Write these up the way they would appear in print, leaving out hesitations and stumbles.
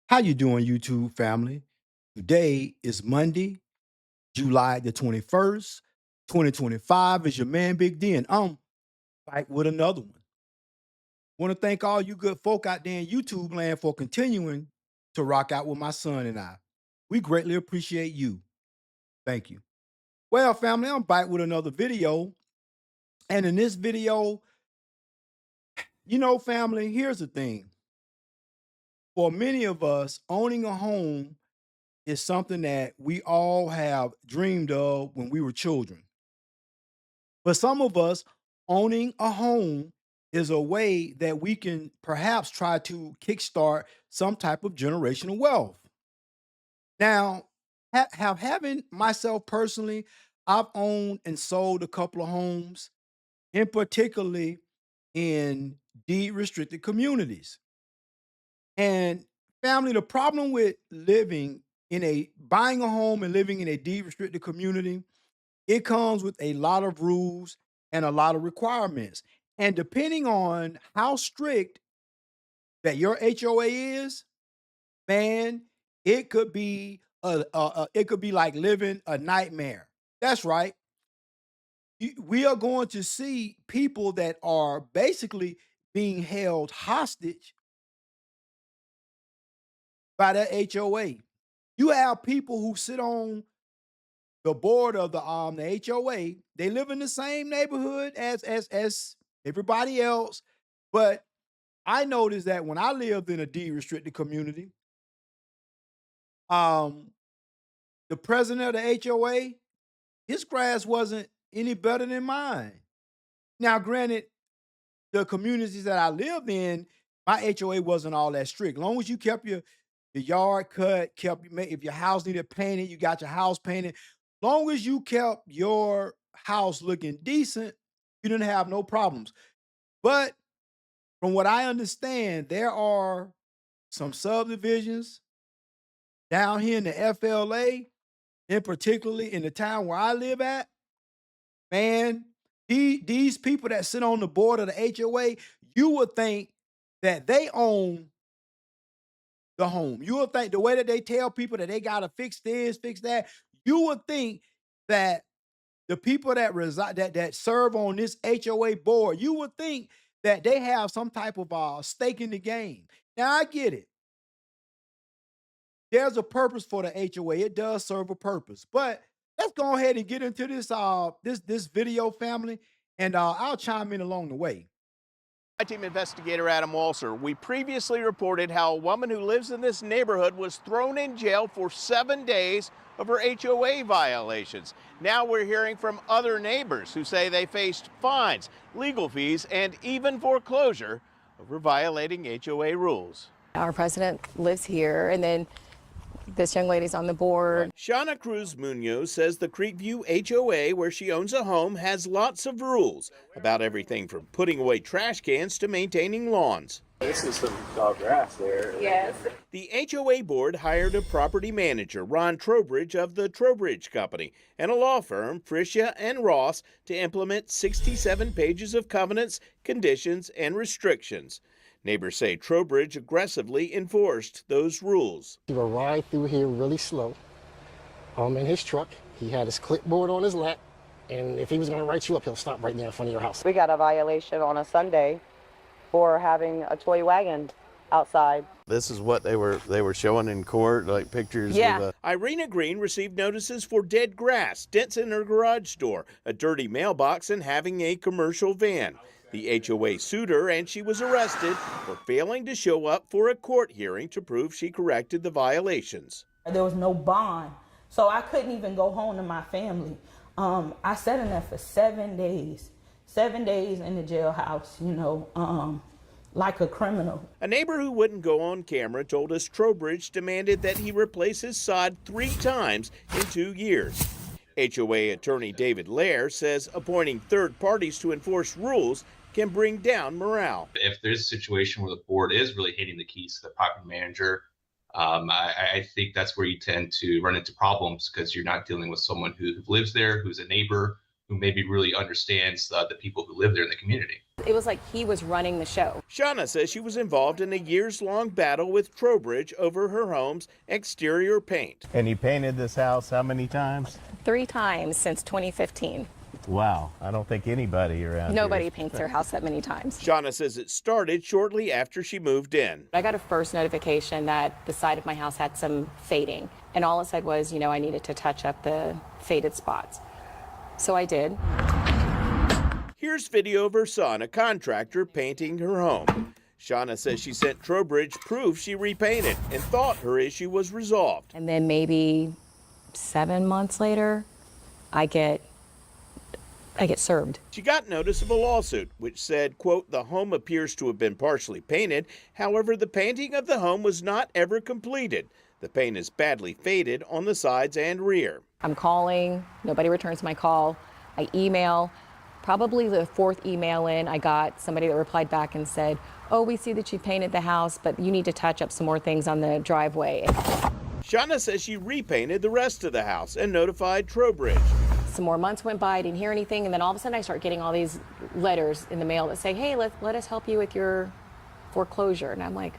How you doing, YouTube family? Today is Monday, July the 21st, 2025. Is your man Big D, and I'm back with another one. Want to thank all you good folk out there in YouTube land for continuing to rock out with my son and I. We greatly appreciate you. Thank you. Well, family, I'm back with another video. And in this video, family, here's the thing. For many of us, owning a home is something that we all have dreamed of when we were children. But some of us, owning a home is a way that we can perhaps try to kickstart some type of generational wealth. Now, having myself personally, I've owned and sold a couple of homes, in particularly in deed restricted communities. And family, the problem with living in a buying a home and living in a deed restricted community, it comes with a lot of rules and a lot of requirements. And depending on how strict that your HOA is, man, it could be like living a nightmare. That's right. We are going to see people that are basically being held hostage by that HOA. You have people who sit on the board of the HOA. They live in the same neighborhood as everybody else, but I noticed that when I lived in a deed restricted community, um, the president of the HOA, his grass wasn't any better than mine. Now, granted, the communities that I lived in, my HOA wasn't all that strict. Long as you kept your yard cut, if your house needed painted, you got your house painted. Long as you kept your house looking decent, you didn't have no problems. But from what I understand, there are some subdivisions down here in the FLA, and particularly in the town where I live at. Man, these people that sit on the board of the HOA, you would think that they own the home. You would think the way that they tell people that they gotta fix this, fix that, you would think that the people that reside that serve on this HOA board, you would think that they have some type of stake in the game. Now I get it. There's a purpose for the HOA. It does serve a purpose. But let's go ahead and get into this video, family, and I'll chime in along the way. Hi, Team Investigator Adam Walser. We previously reported how a woman who lives in this neighborhood was thrown in jail for 7 days of her HOA violations. Now we're hearing from other neighbors who say they faced fines, legal fees, and even foreclosure over violating HOA rules. Our president lives here, and then this young lady's on the board. Shauna Cruz Munoz says the Creekview HOA, where she owns a home, has lots of rules about everything from putting away trash cans to maintaining lawns. This is some tall grass there. Yes. The HOA board hired a property manager, Ron Trowbridge of the Trowbridge Company, and a law firm, Frischia and Ross, to implement 67 pages of covenants, conditions, and restrictions. Neighbors say Trowbridge aggressively enforced those rules. He would ride through here really slow in his truck. He had his clipboard on his lap, and if he was going to write you up, he'll stop right there in front of your house. We got a violation on a Sunday for having a toy wagon outside. This is what they were showing in court, like pictures. Yeah. Irina Green received notices for dead grass, dents in her garage door, a dirty mailbox, and having a commercial van. The HOA sued her, and she was arrested for failing to show up for a court hearing to prove she corrected the violations. There was no bond, so I couldn't even go home to my family. I sat in there for 7 days in the jailhouse, like a criminal. A neighbor who wouldn't go on camera told us Trowbridge demanded that he replace his sod 3 times in 2 years. HOA attorney David Lair says appointing third parties to enforce rules can bring down morale. If there's a situation where the board is really hitting the keys to the property manager, I think that's where you tend to run into problems because you're not dealing with someone who lives there, who's a neighbor, who maybe really understands the people who live there in the community. It was like he was running the show. Shauna says she was involved in a years-long battle with Trowbridge over her home's exterior paint. And you painted this house how many times? 3 times since 2015. Wow, I don't think anybody around Nobody here. paints their house that many times. Shauna says it started shortly after she moved in. I got a first notification that the side of my house had some fading. And all it said was, you know, I needed to touch up the faded spots. So I did. Here's video of her son, a contractor, painting her home. Shauna says she sent Trowbridge proof she repainted and thought her issue was resolved. And then maybe 7 months later, I get served. She got notice of a lawsuit which said, quote, the home appears to have been partially painted. However, the painting of the home was not ever completed. The paint is badly faded on the sides and rear. I'm calling, nobody returns my call. I email. Probably the 4th email in, I got somebody that replied back and said, oh, we see that you painted the house, but you need to touch up some more things on the driveway. Shauna says she repainted the rest of the house and notified Trowbridge. Some more months went by, I didn't hear anything, and then all of a sudden I start getting all these letters in the mail that say, hey, let us help you with your foreclosure. And I'm like,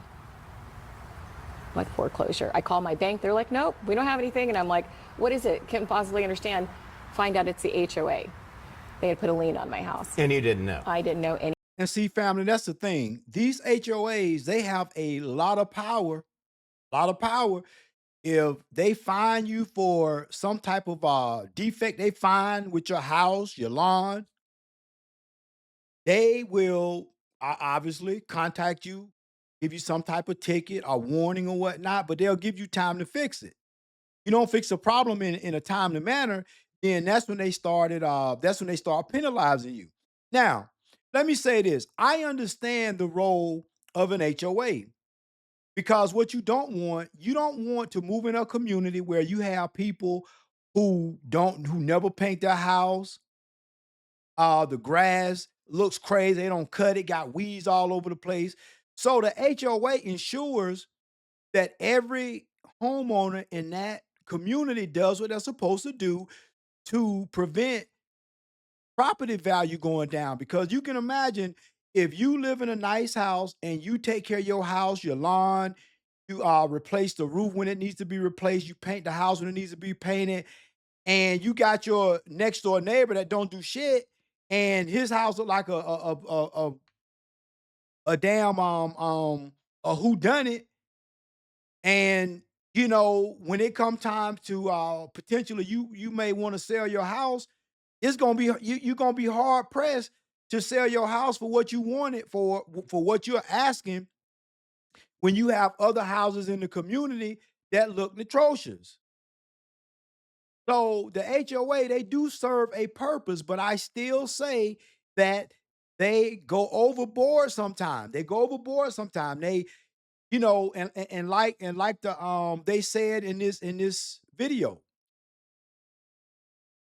what foreclosure? I call my bank, they're like, nope, we don't have anything. And I'm like, what is it? Can't possibly understand. Find out it's the HOA. They had put a lien on my house. And you didn't know? I didn't know any. And see, family, that's the thing. These HOAs, they have a lot of power. If they fine you for some type of defect they find with your house, your lawn, they will obviously contact you, give you some type of ticket or warning or whatnot, but they'll give you time to fix it. You don't fix a problem in a timely manner, then that's when they start penalizing you. Now, let me say this. I understand the role of an HOA because what you don't want to move in a community where you have people who never paint their house. The grass looks crazy. They don't cut it, got weeds all over the place. So the HOA ensures that every homeowner in that community does what they're supposed to do to prevent property value going down. Because you can imagine if you live in a nice house and you take care of your house, your lawn, you replace the roof when it needs to be replaced, you paint the house when it needs to be painted, and you got your next door neighbor that don't do shit, and his house look like a damn a whodunit, and you know, when it come time to potentially you may want to sell your house, it's gonna be you're gonna be hard pressed to sell your house for what you want it for what you're asking when you have other houses in the community that look atrocious. So the HOA, they do serve a purpose, but I still say that they go overboard sometimes. They, you know, and like the they said in this video.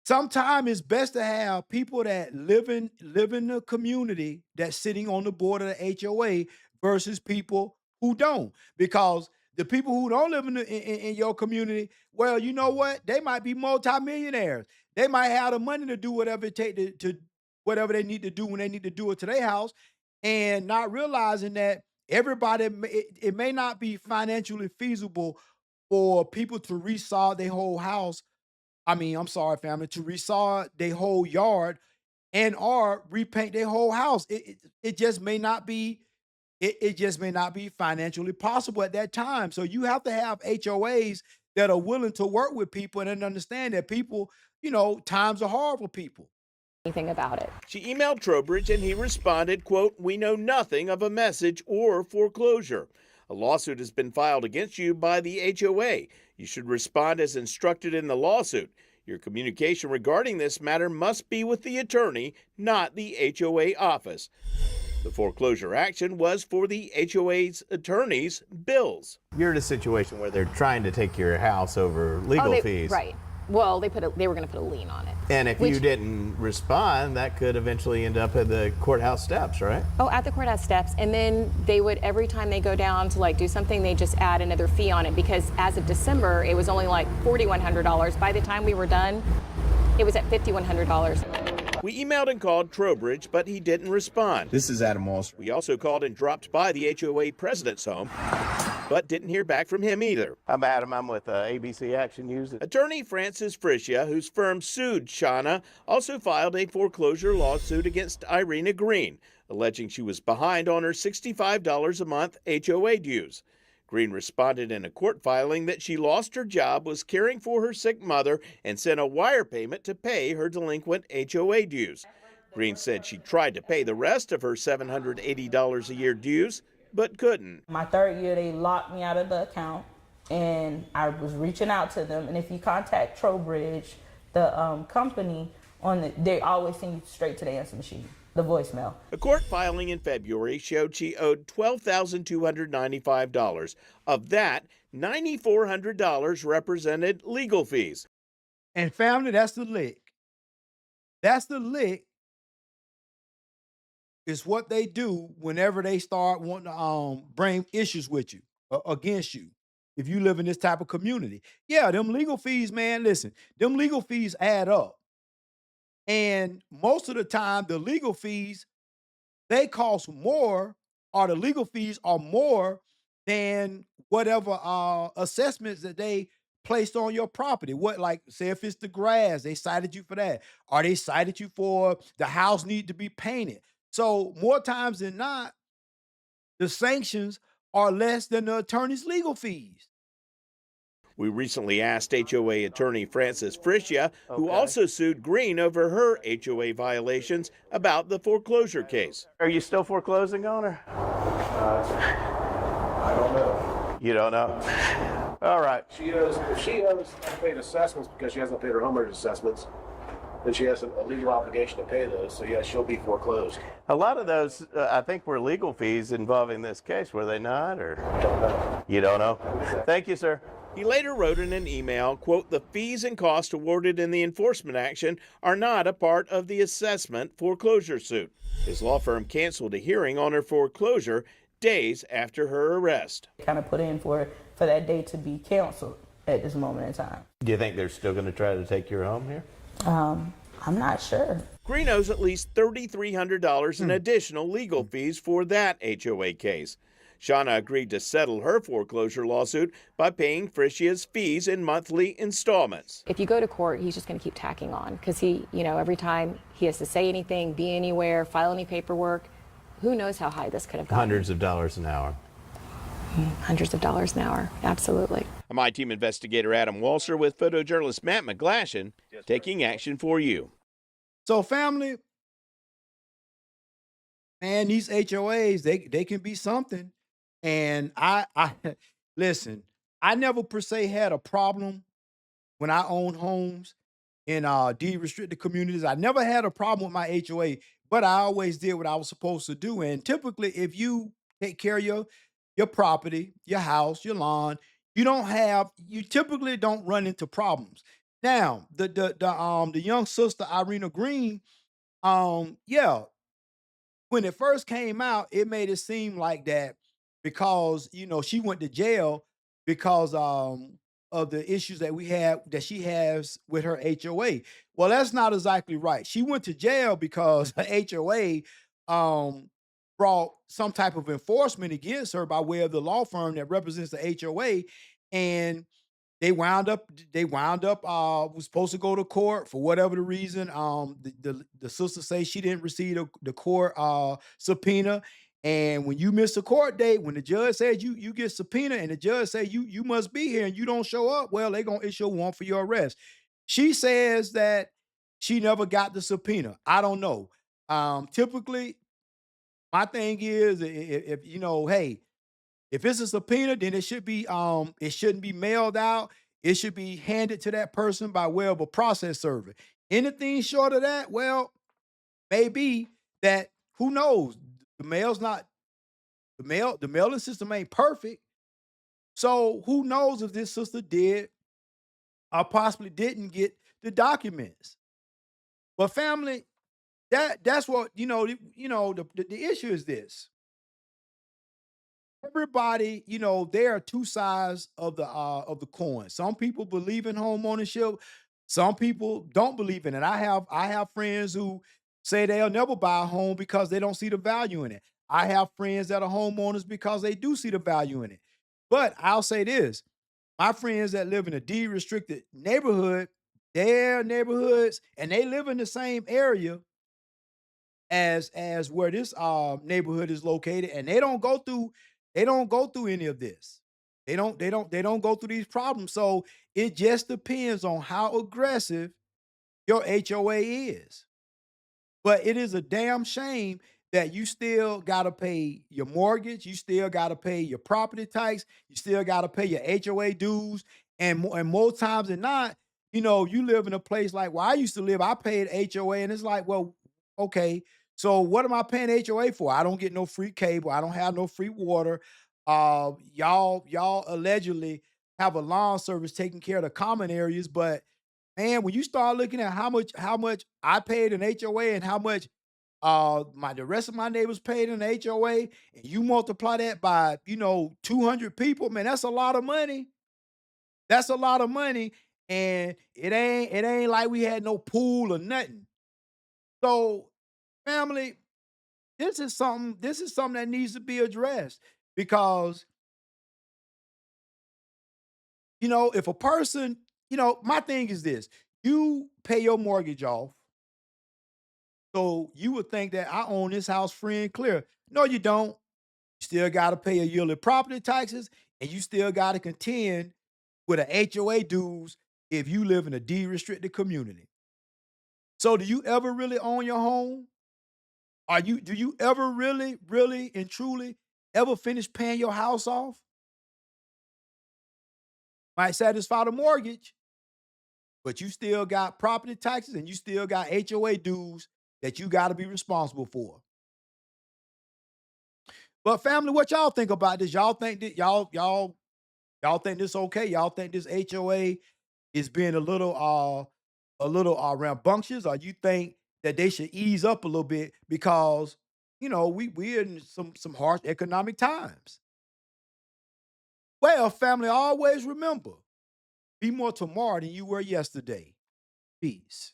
Sometimes it's best to have people that live in the community that's sitting on the board of the HOA versus people who don't. Because the people who don't live in your community, well, you know what? They might be multimillionaires. They might have the money to do whatever it takes to whatever they need to do when they need to do it to their house, and not realizing that everybody, it may not be financially feasible for people to resod their whole house. I mean, I'm sorry, family, to resod their whole yard and or repaint their whole house. It just may not be. It just may not be financially possible at that time. So you have to have HOAs that are willing to work with people and understand that people, you know, times are hard for people. Anything about it. She emailed Trowbridge and he responded, quote, we know nothing of a message or foreclosure. A lawsuit has been filed against you by the HOA. You should respond as instructed in the lawsuit. Your communication regarding this matter must be with the attorney, not the HOA office. The foreclosure action was for the HOA's attorney's bills. You're in a situation where they're trying to take your house over legal fees. Right. Well, they were going to put a lien on it. And if you didn't respond, that could eventually end up at the courthouse steps, right? Oh, at the courthouse steps. And then they would, every time they go down to like do something, they just add another fee on it, because as of December, it was only like $4,100. By the time we were done, it was at $5,100. We emailed and called Trowbridge, but he didn't respond. This is Adam Walsh. We also called and dropped by the HOA president's home, but didn't hear back from him either. I'm Adam. I'm with ABC Action News. Attorney Francis Frischia, whose firm sued Shauna, also filed a foreclosure lawsuit against Irina Green, alleging she was behind on her $65 a month HOA dues. Green responded in a court filing that she lost her job, was caring for her sick mother, and sent a wire payment to pay her delinquent HOA dues. Green said she tried to pay the rest of her $780 a year dues, but couldn't. My third year, they locked me out of the account, and I was reaching out to them. And if you contact Trowbridge, the company, they always send you straight to the answer machine, the voicemail. A court filing in February showed she owed $12,295. Of that, $9,400 represented legal fees. And family, that's the lick. That's the lick. Is what they do whenever they start wanting to bring issues with you, against you, if you live in this type of community. Yeah, them legal fees, man, listen, them legal fees add up. And most of the time, the legal fees, they cost more, or the legal fees are more than whatever assessments that they placed on your property. What, like, say if it's the grass, they cited you for that, or they cited you for the house need to be painted. So more times than not, the sanctions are less than the attorney's legal fees. We recently asked HOA attorney Francis Frischia, who also sued Green over her HOA violations, about the foreclosure case. Are you still foreclosing on her? I don't know. You don't know? All right. If she owes unpaid assessments because she hasn't paid her homeowner's assessments, then she has a legal obligation to pay those. So yeah, she'll be foreclosed. A lot of those, I think, were legal fees involving this case, were they not? Or Don't know. you don't know? Thank you, sir. He later wrote in an email, quote, "The fees and costs awarded in the enforcement action are not a part of the assessment foreclosure suit." His law firm canceled a hearing on her foreclosure days after her arrest. Kind of put in for that day to be canceled at this moment in time. Do you think they're still going to try to take your home here? I'm not sure. Green owes at least $3,300 in additional legal fees for that HOA case. Shauna agreed to settle her foreclosure lawsuit by paying Frischia's fees in monthly installments. If you go to court, he's just going to keep tacking on because he, every time he has to say anything, be anywhere, file any paperwork, who knows how high this could have gone. Hundreds of dollars an hour. Hundreds of dollars an hour, absolutely. My team investigator Adam Walser with photojournalist Matt McGlashan, taking action for you. So family, man, these HOAs, they can be something. And I listen, I never per se had a problem when I owned homes in deed restricted communities. I never had a problem with my HOA, but I always did what I was supposed to do. And typically, if you take care of your property, your house, your lawn, you typically don't run into problems. Now, the young sister Irina Green, yeah, when it first came out, it made it seem like that because she went to jail because of the issues that she has with her HOA. Well, that's not exactly right. She went to jail because her HOA brought some type of enforcement against her by way of the law firm that represents the HOA, and they wound up was supposed to go to court for whatever the reason. The sister say she didn't receive the court subpoena. And when you miss a court date, when the judge says you get subpoena and the judge say you must be here and you don't show up, well, they're gonna issue a warrant for your arrest. She says that she never got the subpoena. I don't know. Typically, my thing is if hey, if it's a subpoena, then it shouldn't be mailed out. It should be handed to that person by way of a process server. Anything short of that, well, maybe that, who knows? The mailing system ain't perfect. So who knows if this sister did or possibly didn't get the documents. But family, that's what, the issue is this. Everybody, there are two sides of the coin. Some people believe in home ownership, Some people don't believe in it. I have friends who say they'll never buy a home because they don't see the value in it. I have friends that are homeowners because they do see the value in it. But I'll say this, my friends that live in a deed restricted neighborhood, their neighborhoods, and they live in the same area as where this neighborhood is located, and they don't go through any of this. They don't go through these problems. So it just depends on how aggressive your HOA is. But it is a damn shame that you still gotta pay your mortgage, you still gotta pay your property tax, you still gotta pay your HOA dues, and more times than not, you live in a place like where I used to live, I paid HOA, and it's like, well, okay, so what am I paying HOA for? I don't get no free cable, I don't have no free water. Y'all allegedly have a lawn service taking care of the common areas, but man, when you start looking at how much I paid in HOA and how much my the rest of my neighbors paid in HOA, and you multiply that by 200 people, man, that's a lot of money. That's a lot of money, and it ain't like we had no pool or nothing. So, family, this is something that needs to be addressed because if a person, my thing is this: you pay your mortgage off. So you would think that I own this house free and clear. No, you don't. You still got to pay a yearly property taxes, and you still got to contend with a HOA dues if you live in a deed restricted community. So do you ever really own your home? Do you ever really, really and truly ever finish paying your house off? Might satisfy the mortgage, but you still got property taxes and you still got HOA dues that you got to be responsible for. But family, what y'all think about this? Y'all think that y'all think this okay? Y'all think this HOA is being a little rambunctious, or you think that they should ease up a little bit because we're in some harsh economic times. Well, family, always remember, be more tomorrow than you were yesterday. Peace.